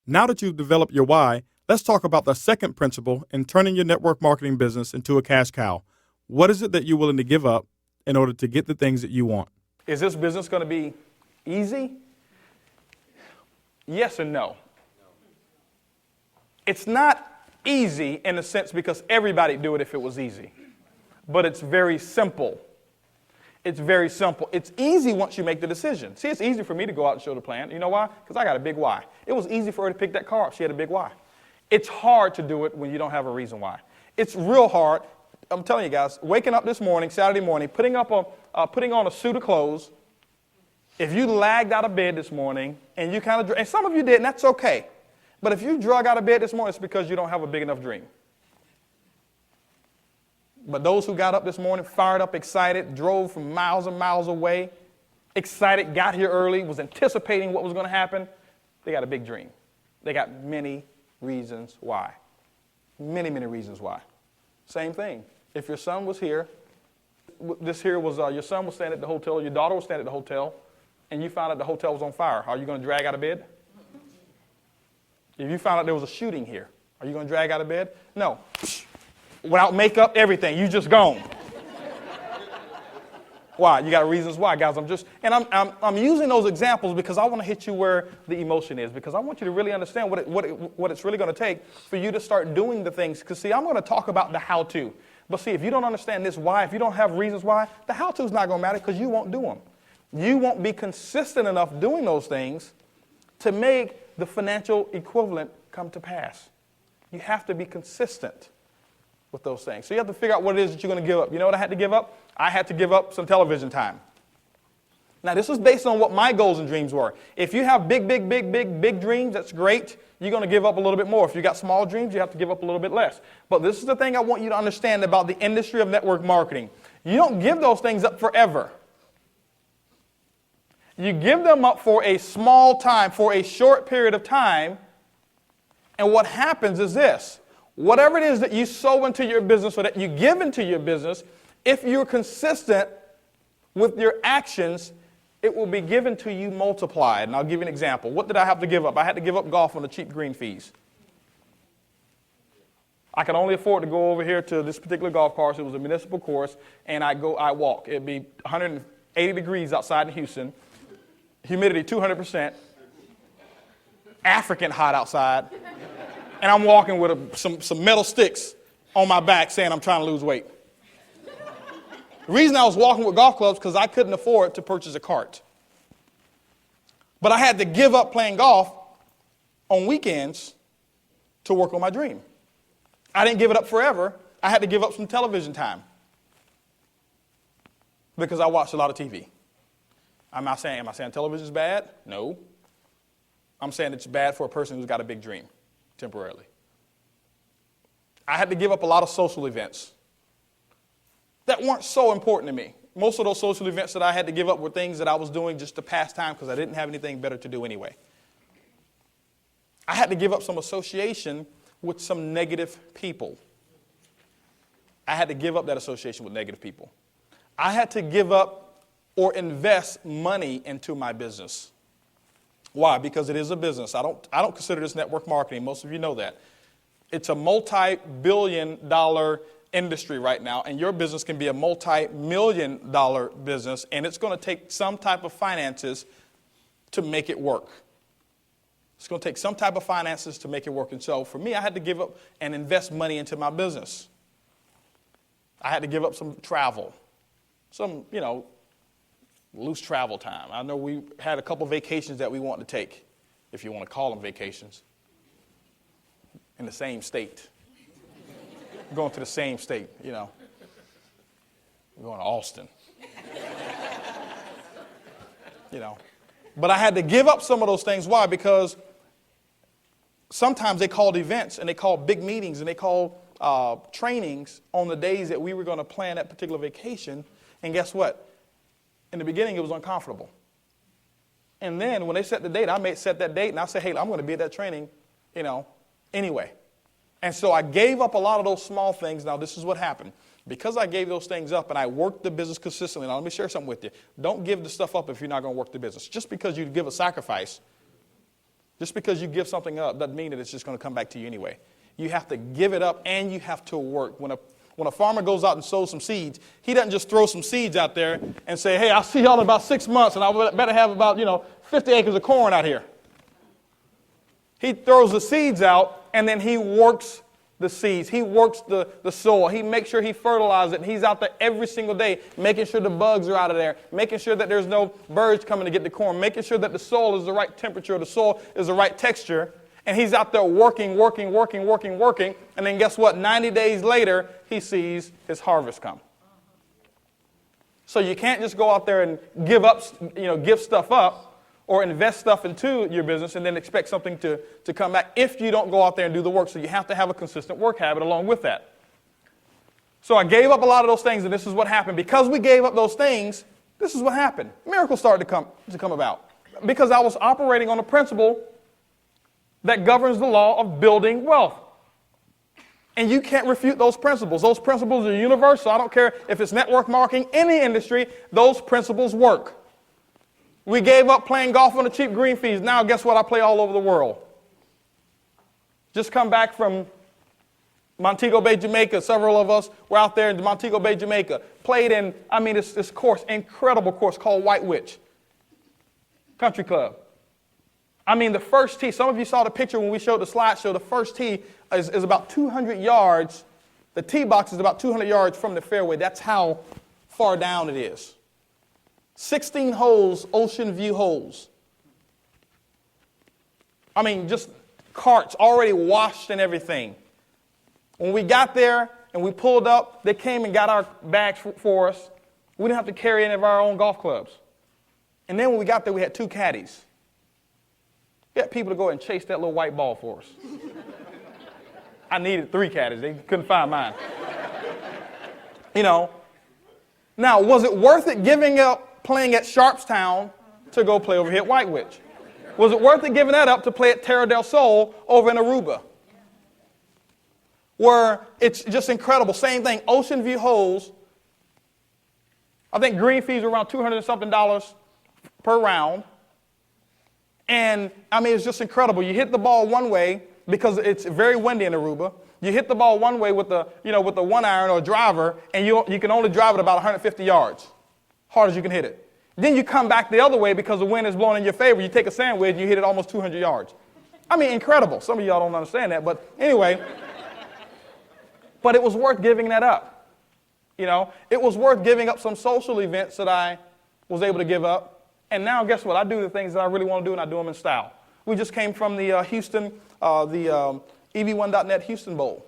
Now that you've developed your why, let's talk about the second principle in turning your network marketing business into a cash cow. What is it that you're willing to give up in order to get the things that you want? Is this business going to be easy? Yes and no. It's not easy in a sense because everybody'd do it if it was easy. But it's very simple. It's very simple. It's easy once you make the decision. See, it's easy for me to go out and show the plan. You know why? Because I got a big why. It was easy for her to pick that car up. She had a big why. It's hard to do it when you don't have a reason why. It's real hard. I'm telling you guys, waking up this morning, Saturday morning, putting on a suit of clothes. If you lagged out of bed this morning and you and some of you did, and that's okay. But if you drug out of bed this morning, it's because you don't have a big enough dream. But those who got up this morning, fired up, excited, drove from miles and miles away, excited, got here early, was anticipating what was going to happen, they got a big dream. They got many reasons why. Many, many reasons why. Same thing. If your son was here, your son was staying at the hotel, your daughter was staying at the hotel, and you found out the hotel was on fire, are you going to drag out of bed? If you found out there was a shooting here, are you going to drag out of bed? No. Without makeup, everything, you just gone. Why? You got reasons why, guys. I'm using those examples because I want to hit you where the emotion is, because I want you to really understand what it's really going to take for you to start doing the things. Because see, I'm going to talk about the how-to. But see, if you don't understand this why, if you don't have reasons why, the how-to is not going to matter because you won't do them. You won't be consistent enough doing those things to make the financial equivalent come to pass. You have to be consistent with those things. So you have to figure out what it is that you're going to give up. You know what I had to give up? I had to give up some television time. Now, this was based on what my goals and dreams were. If you have big dreams, that's great. You're going to give up a little bit more. If you got small dreams, you have to give up a little bit less. But this is the thing I want you to understand about the industry of network marketing. You don't give those things up forever. You give them up for a small time, for a short period of time, and what happens is this. Whatever it is that you sow into your business or that you give into your business, if you're consistent with your actions, it will be given to you multiplied. And I'll give you an example. What did I have to give up? I had to give up golf on the cheap green fees. I could only afford to go over here to this particular golf course. It was a municipal course, and I walk. It'd be 180 degrees outside in Houston, humidity 200%, African hot outside. And I'm walking with some metal sticks on my back saying I'm trying to lose weight. The reason I was walking with golf clubs because I couldn't afford to purchase a cart. But I had to give up playing golf on weekends to work on my dream. I didn't give it up forever. I had to give up some television time because I watched a lot of TV. Am I saying television is bad? No. I'm saying it's bad for a person who's got a big dream. Temporarily. I had to give up a lot of social events that weren't so important to me. Most of those social events that I had to give up were things that I was doing just to pass time because I didn't have anything better to do anyway. I had to give up some association with some negative people. I had to give up that association with negative people. I had to give up or invest money into my business. Why? Because it is a business. I don't consider this network marketing. Most of you know that. It's a multi-billion-dollar industry right now, and your business can be a multi-million-dollar business, and it's going to take some type of finances to make it work. It's going to take some type of finances to make it work. And so for me, I had to give up and invest money into my business. I had to give up some travel, some, loose travel time. I know we had a couple vacations that we wanted to take, if you want to call them vacations, in the same state. Going to the same state, We're going to Austin. But I had to give up some of those things. Why? Because sometimes they called events and they called big meetings and they called trainings on the days that we were going to plan that particular vacation. And guess what? In the beginning, it was uncomfortable. And then when they set the date, I may set that date and I say, hey, I'm going to be at that training, anyway. And so I gave up a lot of those small things. Now, this is what happened. Because I gave those things up and I worked the business consistently. Now, let me share something with you. Don't give the stuff up if you're not going to work the business. Just because you give a sacrifice Just because you give something up doesn't mean that it's just going to come back to you anyway. You have to give it up and you have to work. When a farmer goes out and sows some seeds, he doesn't just throw some seeds out there and say, hey, I'll see y'all in about 6 months and I better have about, 50 acres of corn out here. He throws the seeds out and then he works the seeds. He works the soil. He makes sure he fertilizes it. And he's out there every single day making sure the bugs are out of there, making sure that there's no birds coming to get the corn, making sure that the soil is the right temperature, the soil is the right texture. And he's out there working. And then guess what? 90 days later, he sees his harvest come. So you can't just go out there and give stuff up or invest stuff into your business and then expect something to come back if you don't go out there and do the work. So you have to have a consistent work habit along with that. So I gave up a lot of those things, and this is what happened. Because we gave up those things, this is what happened. Miracles started to come about. Because I was operating on a principle that governs the law of building wealth. And you can't refute those principles. Those principles are universal. I don't care if it's network marketing, any industry, those principles work. We gave up playing golf on the cheap green fees. Now guess what? I play all over the world. Just come back from Montego Bay, Jamaica. Several of us were out there in Montego Bay, Jamaica. Played in, this course, incredible course called White Witch Country Club. The first tee, some of you saw the picture when we showed the slideshow. The first tee is about 200 yards. The tee box is about 200 yards from the fairway. That's how far down it is. 16 holes, ocean view holes. Just carts already washed and everything. When we got there and we pulled up, they came and got our bags for us. We didn't have to carry any of our own golf clubs. And then when we got there, we had 2 caddies. We had people to go and chase that little white ball for us. I needed 3 caddies. They couldn't find mine. Now, was it worth it giving up playing at Sharpstown to go play over here at White Witch? Was it worth it giving that up to play at Terra del Sol over in Aruba? Where it's just incredible. Same thing, ocean view holes. I think green fees are around $200 and something per round. And it's just incredible. You hit the ball one way because it's very windy in Aruba. You hit the ball one way with the 1-iron or a driver, and you can only drive it about 150 yards. Hard as you can hit it. Then you come back the other way because the wind is blowing in your favor. You take a sandwich and you hit it almost 200 yards. Incredible. Some of y'all don't understand that, but anyway. But it was worth giving that up. It was worth giving up some social events that I was able to give up. And now guess what? I do the things that I really want to do, and I do them in style. We just came from the EV1.net Houston Bowl.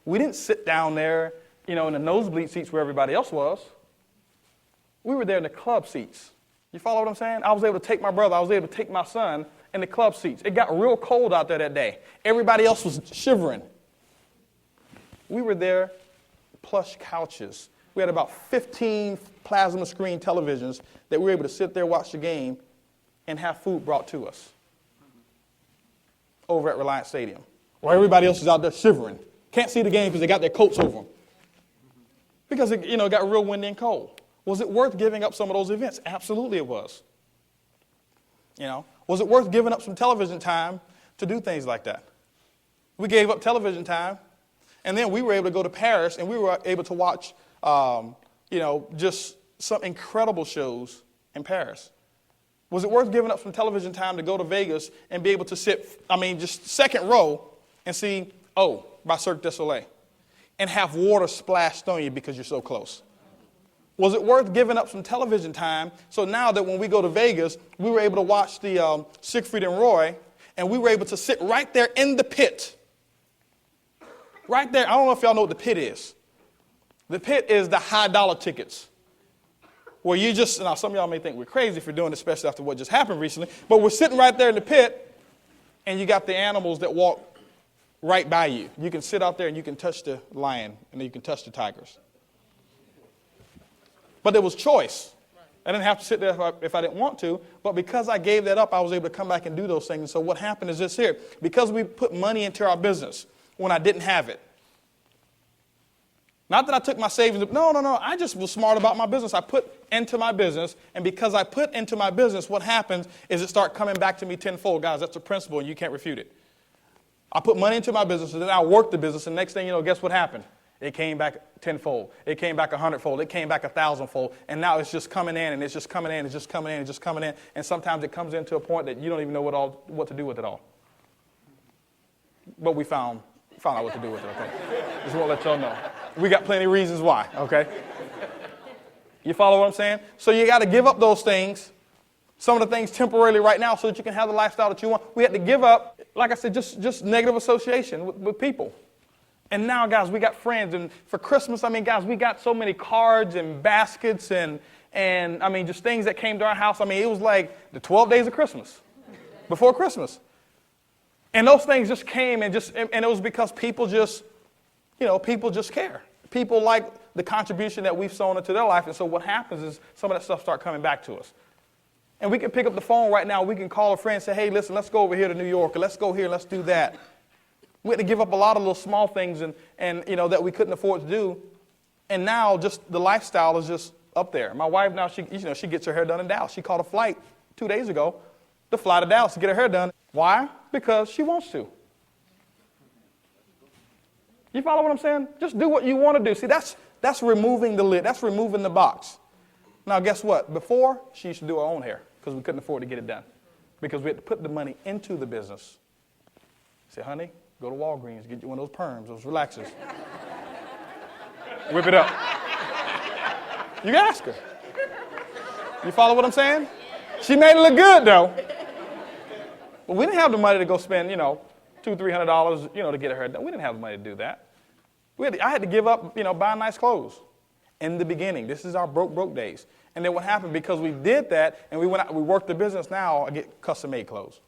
We didn't sit down there, in the nosebleed seats where everybody else was. We were there in the club seats. You follow what I'm saying? I was able to take my brother. I was able to take my son in the club seats. It got real cold out there that day. Everybody else was shivering. We were there, plush couches. We had about 15 plasma screen televisions that we were able to sit there, watch the game, and have food brought to us over at Reliance Stadium. While everybody else is out there shivering. Can't see the game because they got their coats over them. Because it got real windy and cold. Was it worth giving up some of those events? Absolutely it was. Was it worth giving up some television time to do things like that? We gave up television time, and then we were able to go to Paris, and we were able to watch, just some incredible shows in Paris. Was it worth giving up some television time to go to Vegas and be able to sit, just second row and see, by Cirque du Soleil, and have water splashed on you because you're so close? Was it worth giving up some television time so now that when we go to Vegas, we were able to watch the Siegfried and Roy, and we were able to sit right there in the pit? Right there. I don't know if y'all know what the pit is. The pit is the high dollar tickets. Where now some of y'all may think we're crazy for doing this, especially after what just happened recently, but we're sitting right there in the pit, and you got the animals that walk right by you. You can sit out there and you can touch the lion, and then you can touch the tigers. But there was choice. I didn't have to sit there if I didn't want to, but because I gave that up, I was able to come back and do those things. And so what happened is this here. Because we put money into our business when I didn't have it, Not that I took my savings. No. I just was smart about my business. I put into my business, and because I put into my business, what happens is it starts coming back to me tenfold. Guys, that's a principle, and you can't refute it. I put money into my business, and then I worked the business, and next thing you know, guess what happened? It came back tenfold. It came back 100-fold. It came back 1,000-fold, and now it's just coming in, and it's just coming in, it's just coming in, it's just coming in, and sometimes it comes into a point that you don't even know what to do with it all. But we found out what to do with it, okay? Just want to let y'all know. We got plenty of reasons why, okay? You follow what I'm saying? So you got to give up those things, some of the things temporarily right now so that you can have the lifestyle that you want. We had to give up, like I said, just negative association with people. And now, guys, we got friends. And for Christmas, I mean, guys, we got so many cards and baskets and I mean, just things that came to our house. I mean, it was like the 12 days of Christmas, before Christmas. And those things just came and it was because people just care. People like the contribution that we've sown into their life. And so what happens is some of that stuff start coming back to us. And we can pick up the phone right now. We can call a friend and say, hey, listen, let's go over here to New York, or let's go here, let's do that. We had to give up a lot of little small things and that we couldn't afford to do. And now just the lifestyle is just up there. My wife now, she gets her hair done in Dallas. She caught a flight 2 days ago to fly to Dallas to get her hair done. Why? Because she wants to. You follow what I'm saying? Just do what you want to do. See, that's removing the lid. That's removing the box. Now, guess what? Before, she used to do her own hair because we couldn't afford to get it done because we had to put the money into the business. Say, honey, go to Walgreens, get you one of those perms, those relaxers. Whip it up. You can ask her. You follow what I'm saying? She made it look good, though. But we didn't have the money to go spend, $200, $300, to get her hair done. We didn't have the money to do that. I had to give up, buying nice clothes in the beginning. This is our broke days. And then what happened, because we did that and we went out, we worked the business, now I get custom-made clothes.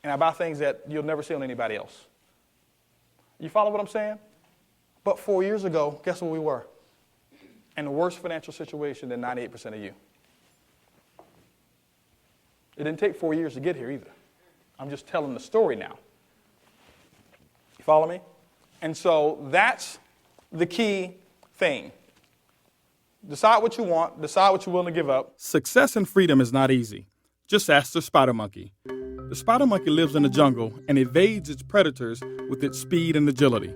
And I buy things that you'll never see on anybody else. You follow what I'm saying? But 4 years ago, guess where we were? In a worse financial situation than 98% of you. It didn't take 4 years to get here either. I'm just telling the story now. You follow me? And so that's the key thing. Decide what you want. Decide what you're willing to give up. Success and freedom is not easy. Just ask the spider monkey. The spider monkey lives in the jungle and evades its predators with its speed and agility.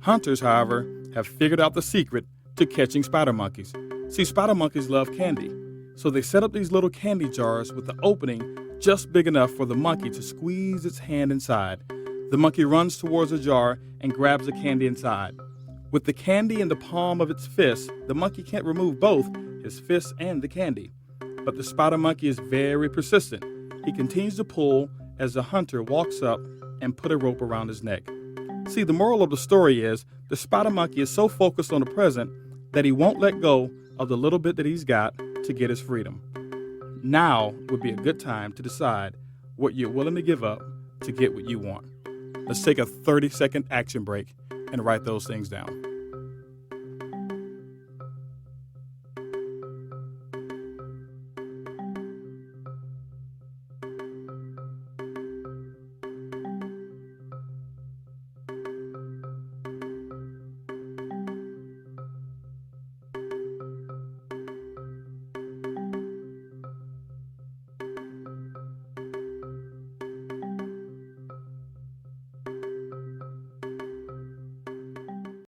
Hunters, however, have figured out the secret to catching spider monkeys. See, spider monkeys love candy. So they set up these little candy jars with the opening just big enough for the monkey to squeeze its hand inside. The monkey runs towards the jar and grabs the candy inside. With the candy in the palm of its fist, the monkey can't remove both his fist and the candy. But the spider monkey is very persistent. He continues to pull as the hunter walks up and put a rope around his neck. See, the moral of the story is the spider monkey is so focused on the present that he won't let go of the little bit that he's got to get his freedom. Now would be a good time to decide what you're willing to give up to get what you want. Let's take a 30-second action break and write those things down.